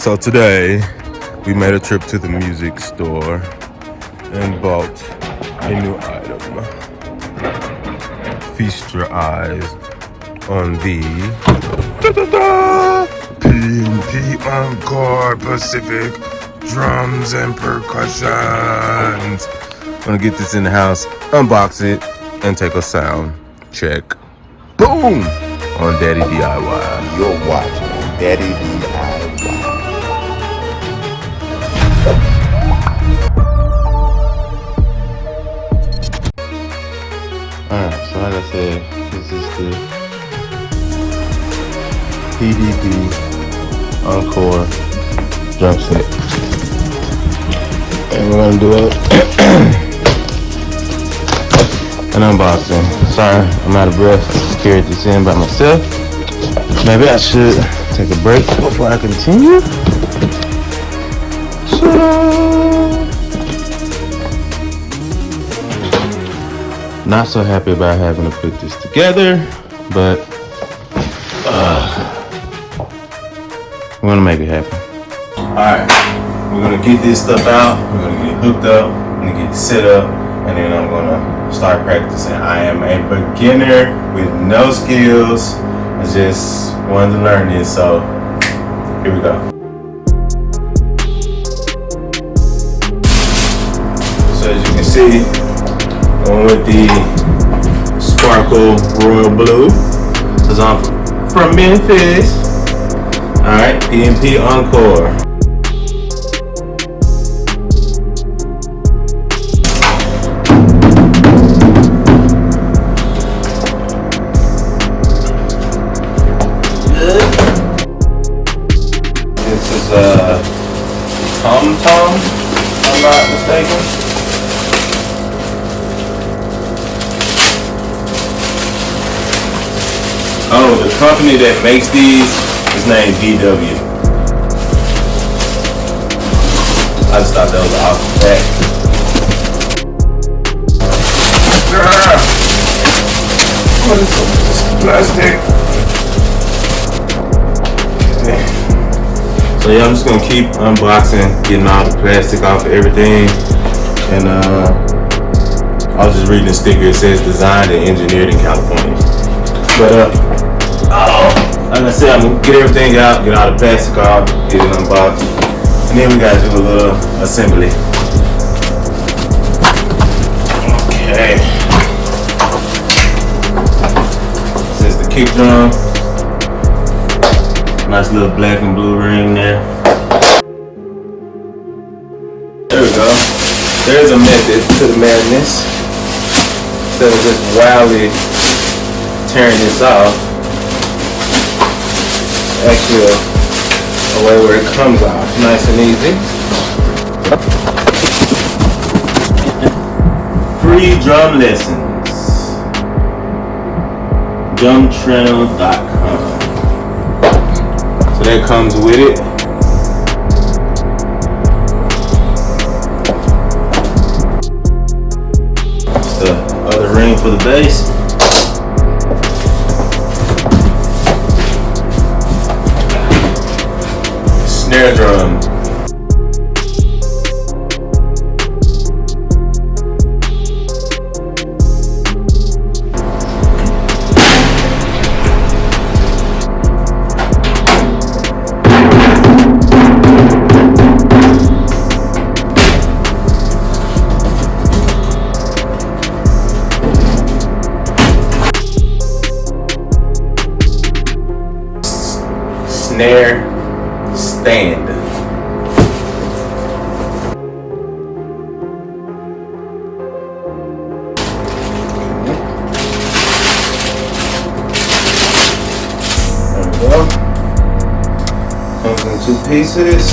So today we made a trip to the music store and bought a new item. Feast your eyes on the PDP Encore Pacific drums and percussions. I'm gonna get this in the house, unbox it, and take a sound check. Boom! On Daddy DIY. You're watching Daddy DIY. Alright, so like I said, this is the PDP Encore drum set. And we're gonna do an unboxing. Sorry, I'm out of breath. I just carried this in by myself. Maybe I should take a break before I continue. So, not so happy about having to put this together, but we're gonna make it happen. Alright, we're gonna get this stuff out, we're gonna get it hooked up, we're gonna get it set up, and then I'm gonna start practicing. I am a beginner with no skills. I just wanted to learn this, so here we go. So as you can see, going with the Sparkle Royal Blue, because I'm from Memphis. Alright, PDP Encore. This is Tom Tom, if I'm not mistaken. Oh, the company that makes these is named DW. I just thought that was off the back. What is this plastic? Okay. So yeah, I'm just gonna keep unboxing, getting all the plastic off of everything. And I was just reading the sticker. It says designed and engineered in California. But like I said, I'm gonna get everything out, get all the plastic off, get it unboxed, and then we gotta do a little assembly. Okay. This is the kick drum. Nice little black and blue ring there. There we go. There's a method to the madness. Instead of just wildly tearing this off, actually a way where it comes off nice and easy. Free drum lessons. Drumtrainer.com. So that comes with it. It's the other ring for the bass. Snare drum. Snare stand. There we go. Comes in 2 pieces.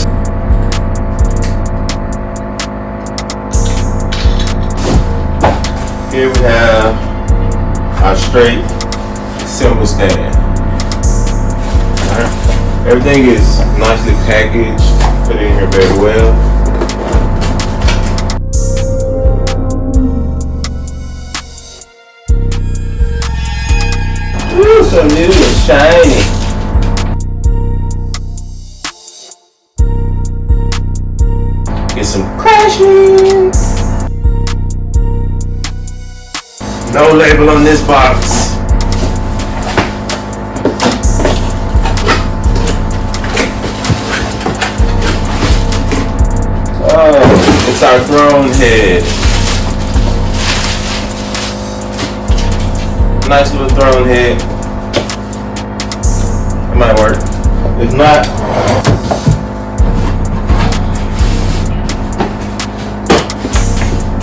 Here we have our straight cymbal stand. Alright. Everything is nicely packaged, put in here very well. Ooh, so new and shiny. some crashing. No label on this box. Oh, it's our throne head. Nice little throne head. It might work. If not,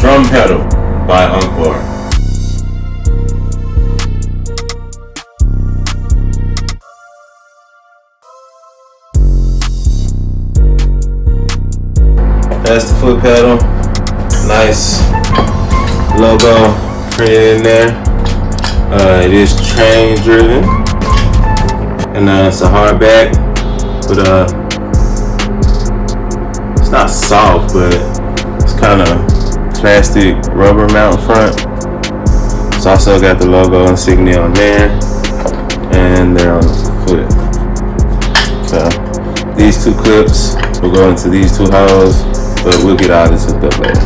drum pedal by Encore. That's the foot pedal. Nice logo printed in there. It is train driven, and it's a hardback, but it's not soft, but it's kind of plastic rubber mount front. It's also got the logo insignia on there, and they're on the foot. So these two clips will go into these two holes, but we'll get all this hooked up later.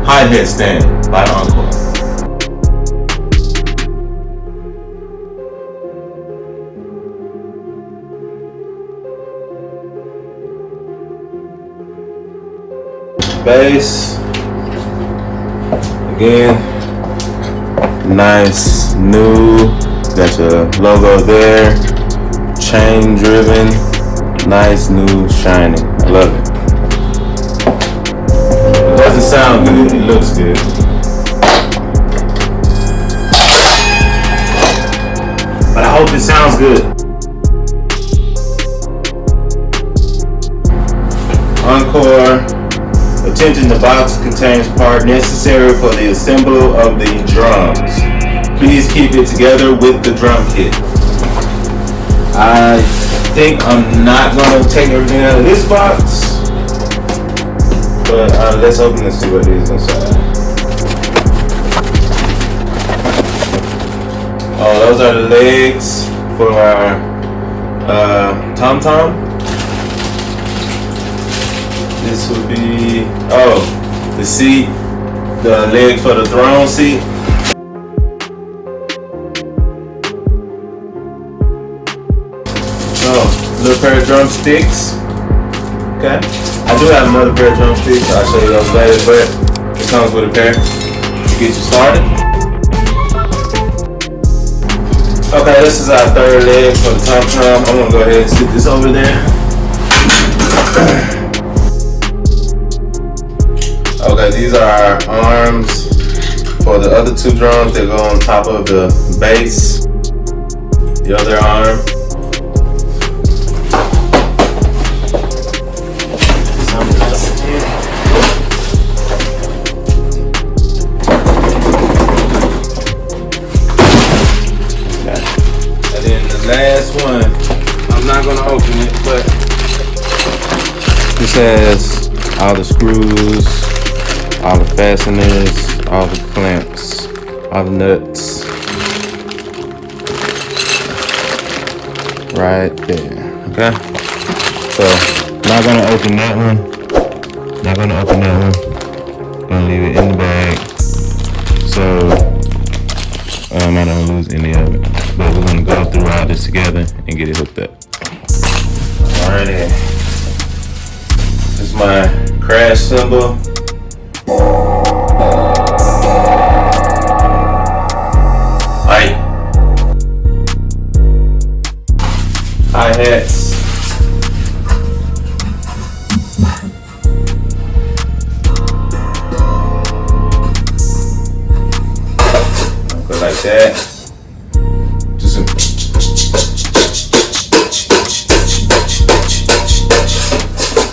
Hi-hat stand by Encore. Bass. Again, nice, new. Got your logo there. Chain driven. Nice, new, shiny. I love it. It doesn't sound good, it looks good. But I hope it sounds good. Encore. Attention, the box contains part necessary for the assembly of the drums. Please keep it together with the drum kit. I think I'm not going to take everything out of this box. But let's open and see what it is inside. Oh, those are the legs for our tom-tom. This would be, the seat, the leg for the throne seat. Oh, little pair of drumsticks. Okay. I do have another pair of drumsticks. I'll show you those later, but it comes with a pair to get you started. Okay, this is our third leg for the tom-tom. I'm gonna go ahead and stick this over there. Okay, these are our arms for the other two drums that go on top of the bass. The other arm. Last one, I'm not gonna open it, but this has all the screws, all the fasteners, all the clamps, all the nuts, right there. Okay, so not gonna open that one. Not gonna open that one. Gonna leave it in the bag, so I don't lose any of it. But we're gonna go through all this together and get it hooked up. Alrighty. This is my crash cymbal. Hi-hats. Go like that.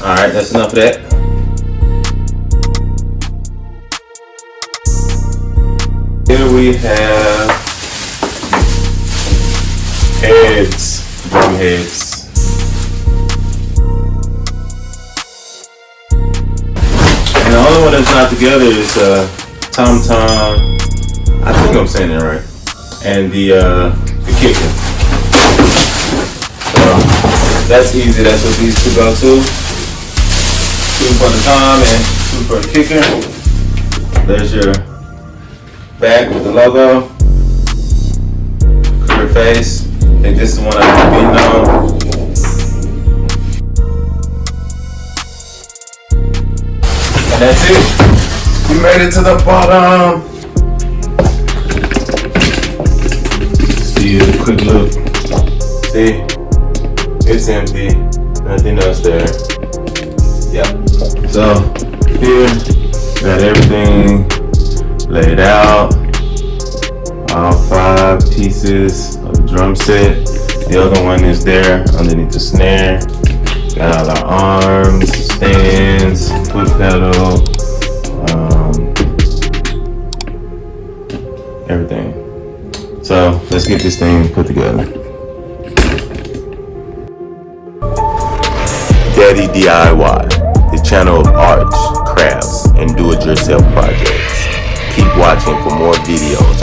Alright, that's enough of that. Here we have heads, drum heads. And the only one that's not together is tom-tom. I think I'm saying it right. And the kicker. So that's easy. That's what these two go to. Two for the tom and two for the kicker. There's your back with the logo. Clear face. I think this is the one I've been beating on. And that's it. We made it to the bottom. See a quick look. See, it's empty. Nothing else there. Yep. So here, got everything laid out. All 5 pieces of the drum set. The other one is there underneath the snare. Got all our arms, stands, foot pedal, everything. So let's get this thing put together. Daddy DIY, the channel of arts, crafts, and do-it-yourself projects. Keep watching for more videos